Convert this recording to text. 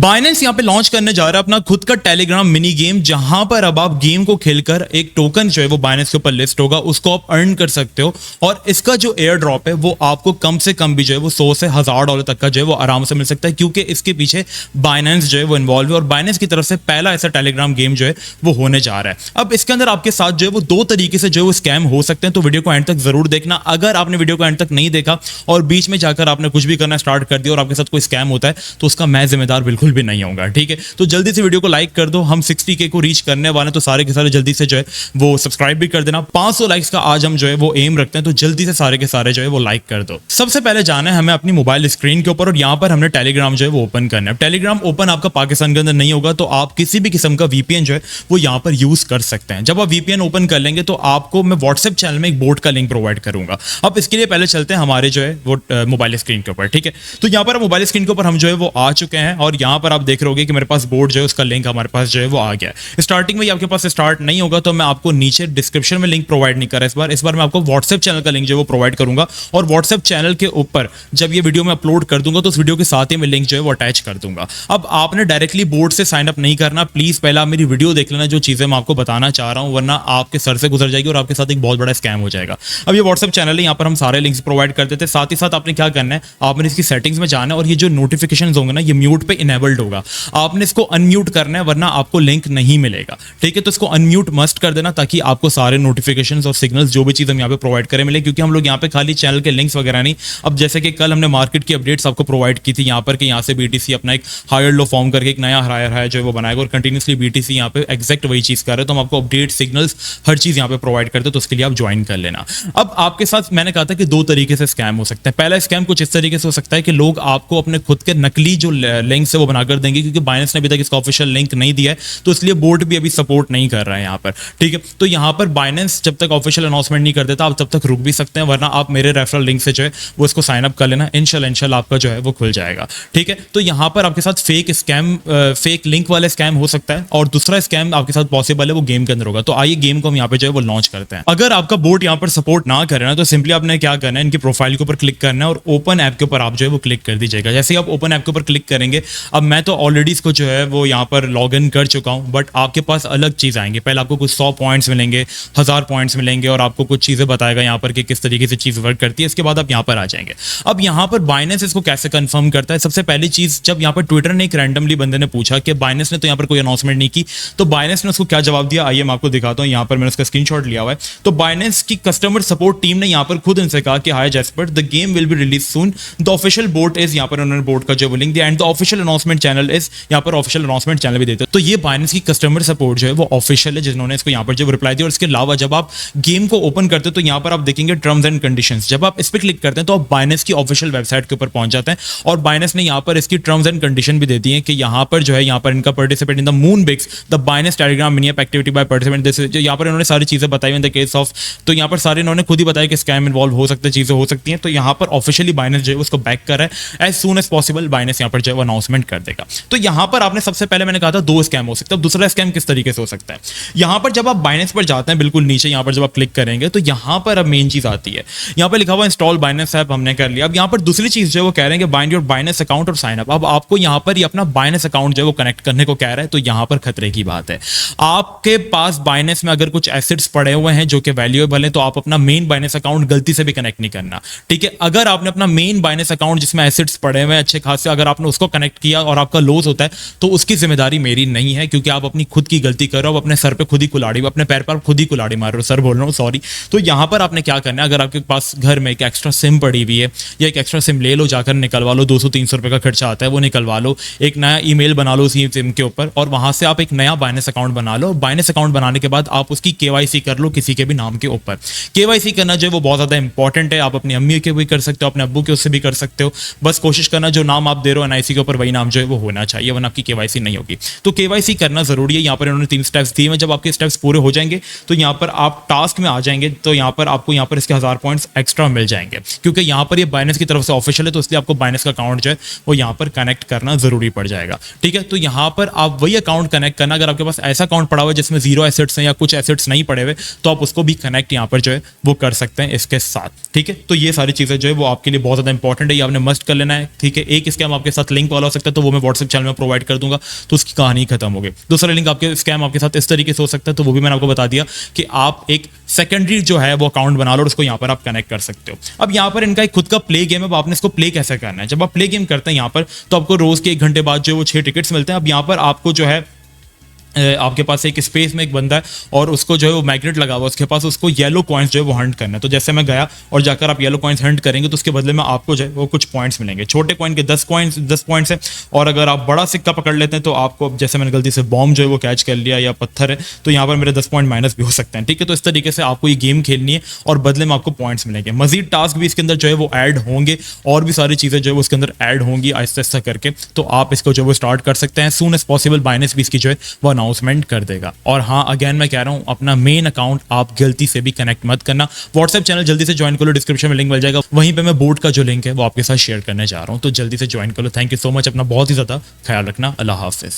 Binance यहाँ पे launch करने जा रहा है अपना खुद का टेलीग्राम मिनी गेम, जहां पर अब आप गेम को खेलकर एक टोकन जो है वो बाइनेंस के ऊपर लिस्ट होगा, उसको आप अर्न कर सकते हो। और इसका जो एयर ड्रॉप है वो आपको कम से कम भी जो है वो $100 से $1000 तक का जो है वो आराम से मिल सकता है, क्योंकि इसके पीछे बाइनेंस जो है वो इन्वॉल्व है और बाइनेंस की तरफ से पहला ऐसा टेलीग्राम गेम जो है वो होने जा रहा है। अब इसके अंदर आपके साथ जो है वो दो तरीके से जो है वो स्कैम हो सकते हैं, तो वीडियो को एंड तक जरूर देखना। अगर आपने वीडियो को एंड तक नहीं देखा और बीच में जाकर आपने कुछ भी करना स्टार्ट कर दिया और आपके साथ कोई स्कैम होता है तो उसका मैं जिम्मेदार बिल्कुल भी नहीं होगा, ठीक है। तो जल्दी से वीडियो को लाइक कर दो, हम 60K को रीच करने वाले हैं, तो सारे के सारे जल्दी से जो है वो सब्सक्राइब भी कर देना। 500 लाइक्स का आज हम जो है वो एम रखते हैं, तो जल्दी से सारे के सारे जो है वो लाइक कर दो। सबसे पहले जाना है हमें अपनी मोबाइल स्क्रीन के ऊपर और यहाँ पर हमने टेलीग्राम जो है वो ओपन करना है। टेलीग्राम ओपन आपका पाकिस्तान के अंदर नहीं होगा, तो आप किसी भी किस्म का VPN जो है वो यहाँ पर यूज कर सकते हैं। जब आप VPN ओपन कर लेंगे तो आपको मैं व्हाट्सएप चैनल में एक बोट का लिंक प्रोवाइड करूंगा। अब इसके लिए पहले चलते हैं हमारे जो है वो मोबाइल स्क्रीन के ऊपर, ठीक है। तो यहाँ पर मोबाइल स्क्रीन के ऊपर हम जो है वो आ चुके हैं और यहाँ पर आप देख रहे होगे कि मेरे पास बोर्ड जो है उसका लिंक हमारे पास जो है वो आ गया है। स्टार्टिंग में आपके पास स्टार्ट नहीं होगा, तो मैं आपको नीचे डिस्क्रिप्शन में लिंक प्रोवाइड नहीं कर रहा इस बार मैं आपको व्हाट्सएप चैनल का लिंक जो है वो प्रोवाइड करूंगा। और व्हाट्सएप चैनल के ऊपर जब ये वीडियो मैं अपलोड कर दूंगा तो उस वीडियो के साथ ही मैं लिंक जो है वो अटैच कर दूंगा। अब आपने डायरेक्टली बोर्ड से साइन अप नहीं करना, प्लीज पहले आप मेरी वीडियो देख लेना जो चीजें मैं आपको बताना चाह रहा हूं, वरना आपके सर से गुजर जाएगी और आपके साथ एक बहुत बड़ा स्कैम हो जाएगा। अब ये व्हाट्सएप चैनल है, यहाँ पर हम सारे लिंक्स प्रोवाइड कर देते हैं। साथ ही साथ आपने क्या करना है, आपने इसकी सेटिंग्स में जाना है और ये जो नोटिफिकेशन होंगे ना ये म्यूट पे इनेबल्ड होगा, आपने इसको अनम्यूट करना है वरना आपको लिंक नहीं मिलेगा, ठीक है। तो इसको अनम्यूट मस्ट कर देना ताकि आपको सारे नोटिफिकेशंस और सिग्नल्स जो भी चीज हम यहाँ पे प्रोवाइड करें मिले, क्योंकि हम लोग यहाँ पे खाली चैनल के लिंक्स वगैरह नहीं। अब जैसे कि कल हमने मार्केट की अपडेट्स आपको प्रोवाइड की थी यहाँ पर कि यहाँ से BTC अपना एक हायर लो फॉर्म करके एक नया हायर जो है वो बनाएगा और कंटिन्यूसली BTC यहाँ पे एग्जैक्ट वही चीज कर रहे हैं, तो हम आपको अपडेट सिग्नल्स हर चीज यहाँ पे प्रोवाइड करते हैं, तो उसके लिए आप ज्वाइन कर लेना। अब आपके साथ मैंने कहा था कि दो तरीके से स्कैम हो सकते हैं। पहला स्कैम कुछ इस तरीके से हो सकता है कि लोग आपको अपने खुद के नकली जो लिंक्स है वो बनाकर देंगे, क्योंकि बाइनेंस ने अभी तक इसका ऑफिशियल लिंक नहीं दिया है, तो इसलिए बोर्ड भी अभी सपोर्ट नहीं कर रहा है यहाँ पर, ठीक है। तो यहाँ पर बाइनेंस जब तक ऑफिशियल अनाउंसमेंट नहीं कर देता आप तब तक रुक भी सकते हैं, वरना आप मेरे रेफरल लिंक से जो है वो इसको साइन अप कर लेना, इंशाल्लाह आपका जो है वो खुल जाएगा, ठीक है। तो यहाँ पर आपके साथ फेक लिंक वाले स्कैम हो सकता है और दूसरा स्कैम आपके साथ पॉसिबल है वो गेम के अंदर होगा। तो आइए गेम को हम यहाँ पे जो है वो लॉन्च करते हैं। अगर आपका बोर्ड यहाँ पर सपोर्ट ना करे ना तो सिंपली आपने क्या करना है, इनकी प्रोफाइल के ऊपर क्लिक करना है और ओपन ऐप के ऊपर आप जो है वो क्लिक कर दीजिएगा। जैसे ही आप ओपन ऐप के ऊपर क्लिक करेंगे, अब मैं तो ऑलरेडी इसको जो है वो यहाँ पर लॉग इन कर चुका हूँ, बट आपके पास अलग चीज आएंगे। पहले आपको कुछ 100 पॉइंट्स मिलेंगे, 1000 पॉइंट्स मिलेंगे और आपको कुछ चीजें बताएगा यहाँ पर कि किस तरीके से चीज वर्क करती है। इसके बाद आप यहाँ पर आ जाएंगे। अब यहाँ पर बाइनेंस इसको कैसे कंफर्म करता है, सबसे पहली चीज, जब यहाँ पर ट्विटर ने एक रैंडमली बंदे ने पूछा कि बाइनेंस ने तो यहाँ पर कोई अनाउंसमेंट नहीं की, तो बाइनेंस ने उसको क्या जवाब दिया, आइए मैं आपको दिखाता हूँ। यहाँ पर मैंने उसका स्क्रीनशॉट लिया हुआ है। तो बाइनेंस की कस्टमर सपोर्ट टीम ने यहाँ पर खुद इनसे कहा कि hi Jasper, the game will be release soon, the official board is, यहाँ पर उन्होंने बोर्ड का जो वो लिंक दिया, and the official announcement channel is, यहाँ पर ऑफिशियल अनाउंसमेंट चैनल भी देते हैं। तो ये बाइनेंस की कस्टमर सपोर्ट जो है वो ऑफिशियल है, जिन्होंने इसको यहाँ पर जो रिप्लाई दिया। और इसके अलावा जब आप गेम को ओपन करते हैं तो यहाँ पर आप देखेंगे टर्म्स एंड कंडीशंस। जब आप इस पर क्लिक करते हैं तो आप बाइनेंस की ऑफिशियल वेबसाइट के ऊपर पहुंच जाते हैं और बाइनेंस ने यहाँ पर इसकी टर्म्स एंड कंडीशन भी दे दी है कि यहाँ पर जो है यहाँ पर इनका participate in the Moonbix the Binance Telegram mini app activity by participant, this जो यहाँ पर इन्होंने सारी चीजें बताई इन द केस ऑफ, तो यहाँ पर सारे इन्होंने खुद ही बताया कि स्कैम इन्वॉल्व हो सकते हैं, चीजें हो सकती हैं। तो यहाँ पर ऑफिशियली बाइनेंस जो है उसको बैक कर रहा है, as soon as possible Binance यहाँ पर जो है अनाउंसमेंट कर देगा। तो यहाँ पर आपने सबसे पहले मैंने कहा था दो स्कैम हो सकता है। दूसरा स्कैम किस तरीके से हो सकता है, यहाँ पर जब आप बाइनेंस पर जाते हैं बिल्कुल नीचे यहाँ पर जब आप क्लिक करेंगे तो यहाँ पर अब मेन चीज आती है, यहाँ पर लिखा हुआ इंस्टॉल बाइनेंस ऐप, हमने कर लिया। अब यहाँ पर दूसरी चीज जो है वो कह रहे हैं कि बाइंड योर बाइनेंस अकाउंट और साइन अप। अब आपको यहाँ पर ये अपना बाइनेंस अकाउंट जो है वो कनेक्ट करने को कह रहा है, तो यहाँ पर खतरे की बात है। आपके पास बाइनेंस में अगर कुछ एसेट्स पड़े हुए हैं जो कि वैल्यूएबल है तो आप अपना मेन बाइनेंस अकाउंट गलती से भी कनेक्ट नहीं करना, ठीक है। अगर आपने अपना मेन बाइनेंस अकाउंट जिसमें एसेट्स पड़े हुए हैं अच्छे खासे, अगर आपने उसको कनेक्ट किया और आपका लॉस होता है तो उसकी जिम्मेदारी मेरी नहीं है, क्योंकि आप अपनी खुद की गलती कर रहे हो, अपने सर पे खुद ही कुल्हाड़ी, अपने पैर पर खुद ही कुल्हाड़ी मार रहे हो, सर बोल रहा हूँ सॉरी। तो यहाँ पर आपने क्या करना है, अगर आपके पास घर में एक एक्स्ट्रा सिम पड़ी हुई है या एक एक्स्ट्रा सिम ले लो, जाकर निकलवा लो, 200-300 रुपए का खर्चा आता है वो निकलवा लो, एक नया ईमेल बना लो उसी सिम के ऊपर और वहां से आप एक नया बाइनेंस अकाउंट बना लो। बाइनेंस अकाउंट बनाने के बाद आप उसकी KYC कर लो किसी के भी नाम के ऊपर। KYC करना जो है वो बहुत ज्यादा इंपॉर्टेंट है, आप अपनी अम्मी के भी कर सकते हो, अपने अब्बू के उससे भी कर सकते हो। बस कोशिश करना जो नाम आप दे रहे हो NIC के ऊपर वही नाम जो है वो होना चाहिए, वरना आपकी KYC नहीं होगी। तो KYC करना जरूरी है। यहाँ पर इन्होंने 3 स्टेप्स दिए हैं, जब आपके स्टेप्स पूरे हो जाएंगे तो यहाँ पर आप टास्क में आ जाएंगे, तो यहाँ पर आपको यहाँ पर इसके 1000 पॉइंट्स एक्स्ट्रा मिल जाएंगे, क्योंकि यहाँ पर ये बाइनेंस की तरफ से ऑफिशियल है, तो इसलिए आपको बाइनेंस का अकाउंट जो है वो यहाँ पर कनेक्ट करना जरूरी पड़ जाएगा, ठीक है। तो यहाँ पर आप वही अकाउंट कनेक्ट करना, अगर आपके पास ऐसा अकाउंट पड़ा हुआ है जिसमें 0 एसेट्स हैं या कुछ एसेट्स नहीं पड़े हुए तो आप उसको भी कनेक्ट यहाँ पर जो है वो कर सकते हैं इसके साथ, ठीक है। तो ये सारी चीजें जो है वो आपके लिए बहुत ज्यादा इंपॉर्टेंट है, ये आपने मस्ट कर लेना है, ठीक है। एक स्कैम आपके साथ लिंक वाला हो सकता है तो वो मैं व्हाट्सएप चैनल में प्रोवाइड कर दूंगा, तो उसकी कहानी खत्म हो गई। दूसरा लिंक आपके स्कैम आपके साथ इस तरीके से हो सकता है, तो वो भी मैंने आपको बता दिया कि आप एक सेकेंडरी जो है वो अकाउंट बना लो और उसको यहाँ पर आप कनेक्ट कर सकते हो। अब यहाँ पर इनका एक खुद का प्ले गेम है, अब आपने इसको प्ले कैसे करना है। जब आप प्ले गेम करते हैं यहाँ पर, तो आपको रोज के 1 घंटे बाद जो है वो 6 टिकट्स मिलते हैं। अब यहाँ पर आपको जो है आपके पास एक स्पेस में एक बंदा है और उसको जो है वो मैग्नेट लगा हुआ, उसके पास उसको येलो कॉइन्स जो है वो हंट करना है। तो जैसे मैं गया और जाकर आप येलो कॉइन्स हंट करेंगे तो उसके बदले में आपको जो है वो कुछ पॉइंट्स मिलेंगे। छोटे कॉइन के 10 पॉइंट्स है, और अगर आप बड़ा सिक्का पकड़ लेते हैं तो आपको, जैसे मैंने गलती से बॉम्ब जो है वो कैच कर लिया या पत्थर है, तो यहाँ पर मेरे 10 पॉइंट माइनस भी हो सकते हैं। ठीक है, तो इस तरीके से आपको ये गेम खेलनी है और बदले में आपको पॉइंट्स मिलेंगे। मजीद टास्क भी इसके अंदर जो है वो ऐड होंगे और भी सारी चीज़ें जो है वो उसके अंदर ऐड होंगी आहिस्ता आहिस्ता करके, तो आप इसको जो है वो स्टार्ट कर सकते हैं। सून एज पॉसिबल बाइनेंस भी इसकी जो है वो अनाउंसमेंट कर देगा। और हाँ, अगेन मैं कह रहा हूँ, अपना मेन अकाउंट आप गलती से भी कनेक्ट मत करना। व्हाट्सएप चैनल जल्दी से ज्वाइन कर लो, डिस्क्रिप्शन में लिंक मिल जाएगा, वहीं पे मैं बोर्ड का जो लिंक है वो आपके साथ शेयर करने जा रहा हूँ, तो जल्दी से ज्वाइन कर लो। थैंक यू सो मच, अपना बहुत ही ज़्यादा ख्याल रखना। अल्लाह हाफिज़।